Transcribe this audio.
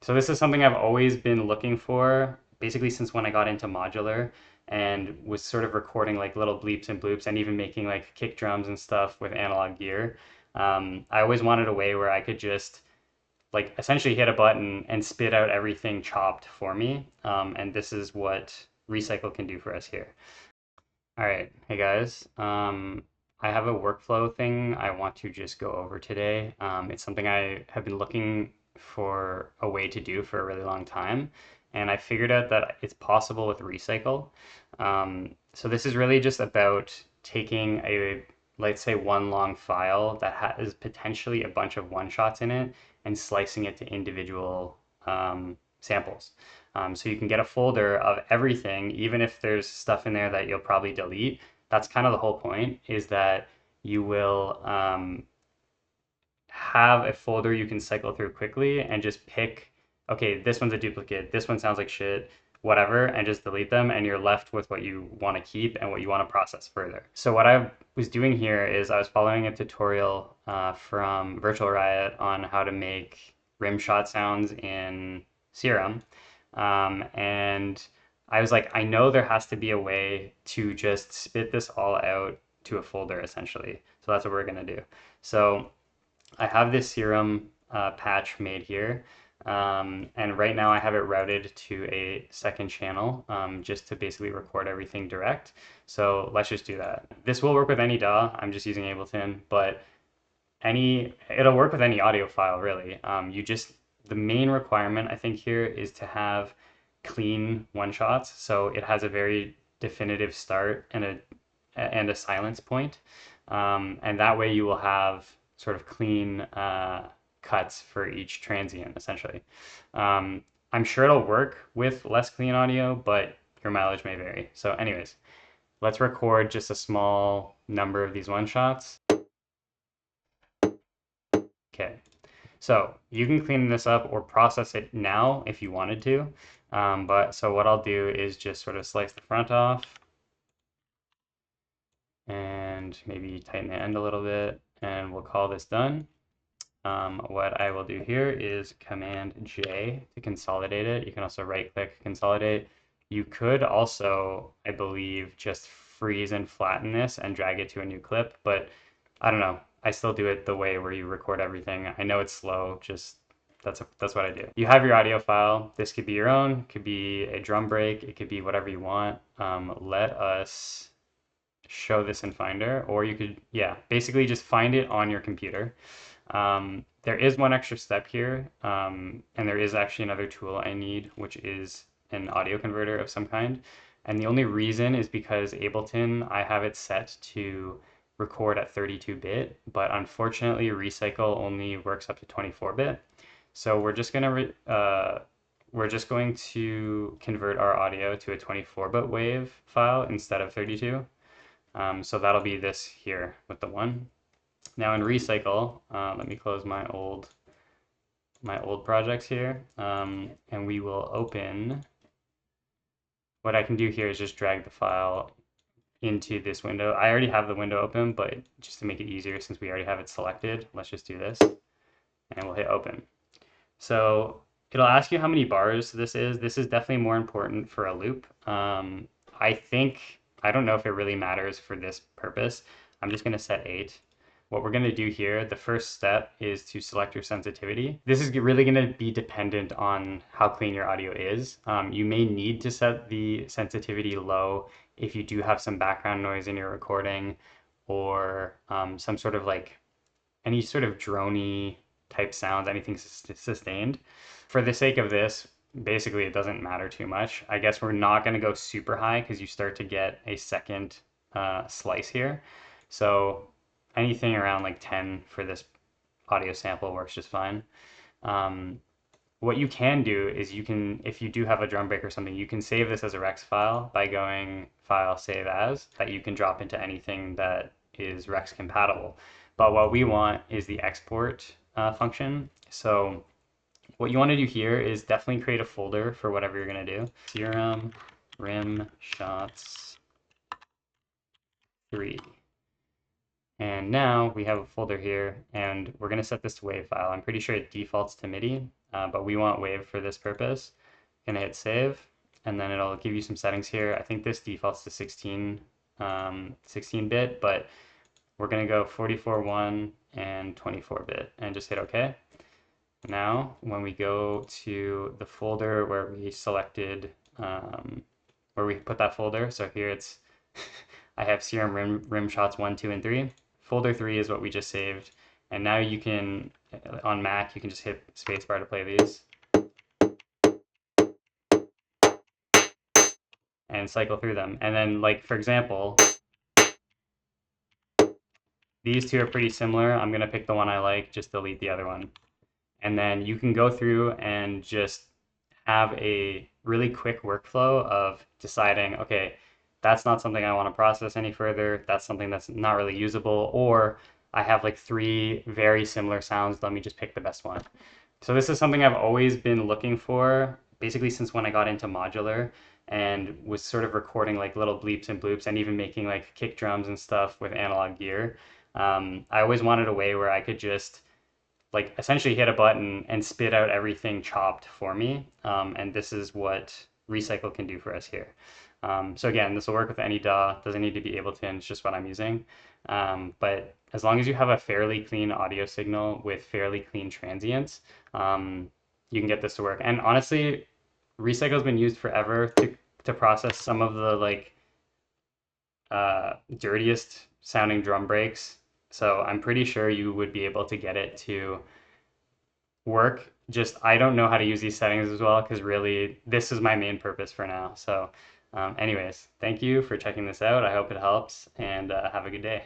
So this is something I've always been looking for, basically since when I got into modular and was sort of recording like little bleeps and bloops and even making like kick drums and stuff with analog gear. I always wanted a way where I could just like essentially hit a button and spit out everything chopped for me. And this is what ReCycle can do for us here. All right, hey guys. I have a workflow thing I want to just go over today. It's something I have been looking for a way to do for a really long time, and I figured out that it's possible with ReCycle. So this is really just about taking a, let's say, one long file that has potentially a bunch of one-shots in it and slicing it to individual samples. So you can get a folder of everything, even if there's stuff in there that you'll probably delete. That's kind of the whole point, is that you will have a folder you can cycle through quickly and just pick, okay, this one's a duplicate, this one sounds like shit, whatever, and just delete them, and you're left with what you want to keep and what you want to process further. So what I was doing here is I was following a tutorial from Virtual Riot on how to make rim shot sounds in Serum. And I was like, I know there has to be a way to just spit this all out to a folder essentially. So that's what we're going to do. So I have this Serum patch made here. And right now I have it routed to a second channel just to basically record everything direct. So let's just do that. This will work with any DAW. I'm just using Ableton, but it'll work with any audio file really. The main requirement I think here is to have clean one shots. So it has a very definitive start and a silence point. And that way you will have sort of clean cuts for each transient, essentially. I'm sure it'll work with less clean audio, but your mileage may vary. So anyways, let's record just a small number of these one shots. Okay, so you can clean this up or process it now if you wanted to. But so what I'll do is just sort of slice the front off and maybe tighten the end a little bit, and we'll call this done. What I will do here is Command J to consolidate it. You can also right click consolidate. You could also, I believe, just freeze and flatten this and drag it to a new clip, but I don't know. I still do it the way where you record everything. I know it's slow, just that's what I do. You have your audio file. This could be your own, could be a drum break, it could be whatever you want. Let us show this in Finder, or you could, yeah, basically just find it on your computer. There is one extra step here, and there is actually another tool I need, which is an audio converter of some kind. And the only reason is because Ableton, I have it set to record at 32-bit, but unfortunately ReCycle only works up to 24-bit. So we're just going to convert our audio to a 24-bit wave file instead of 32. So that'll be this here with the one. Now in ReCycle, let me close my old projects here, and we will open. What I can do here is just drag the file into this window. I already have the window open, but just to make it easier, since we already have it selected, let's just do this, and we'll hit open. So it'll ask you how many bars this is. This is definitely more important for a loop. I don't know if it really matters for this purpose. I'm just going to set 8. What we're going to do here, the first step is to select your sensitivity. This is really going to be dependent on how clean your audio is. You may need to set the sensitivity low if you do have some background noise in your recording, or some sort of like any sort of drony type sounds, anything sustained. For the sake of this, basically it doesn't matter too much. I guess we're not going to go super high because you start to get a second slice here. So anything around like 10 for this audio sample works just fine. What you can do is if you do have a drum break or something, you can save this as a Rex file by going File, Save As, that you can drop into anything that is Rex compatible. But what we want is the export function. So what you want to do here is definitely create a folder for whatever you're going to do. Serum rim shots 3. And now we have a folder here, and we're going to set this to WAV file. I'm pretty sure it defaults to MIDI. but we want wave for this purpose. Gonna hit save, and then it'll give you some settings here. I think this defaults to 16-bit, but we're gonna go 44.1 and 24-bit, and just hit OK. Now, when we go to the folder where we selected, where we put that folder, so here it's, I have serum rim shots 1, 2, and 3. Folder 3 is what we just saved. And now you can, on Mac, you can just hit spacebar to play these and cycle through them. And then, like, for example, these two are pretty similar. I'm going to pick the one I like, just delete the other one. And then you can go through and just have a really quick workflow of deciding, okay, that's not something I want to process any further. That's something that's not really usable. Or I have like 3 very similar sounds. Let me just pick the best one. So this is something I've always been looking for, basically since when I got into modular and was sort of recording like little bleeps and bloops and even making like kick drums and stuff with analog gear. I always wanted a way where I could just like essentially hit a button and spit out everything chopped for me. And this is what ReCycle can do for us here. So again, this will work with any DAW, doesn't need to be Ableton, it's just what I'm using. But as long as you have a fairly clean audio signal with fairly clean transients, you can get this to work. And honestly, ReCycle's been used forever to process some of the like dirtiest sounding drum breaks. So I'm pretty sure you would be able to get it to work. Just I don't know how to use these settings as well because really this is my main purpose for now. So anyways, thank you for checking this out. I hope it helps and have a good day.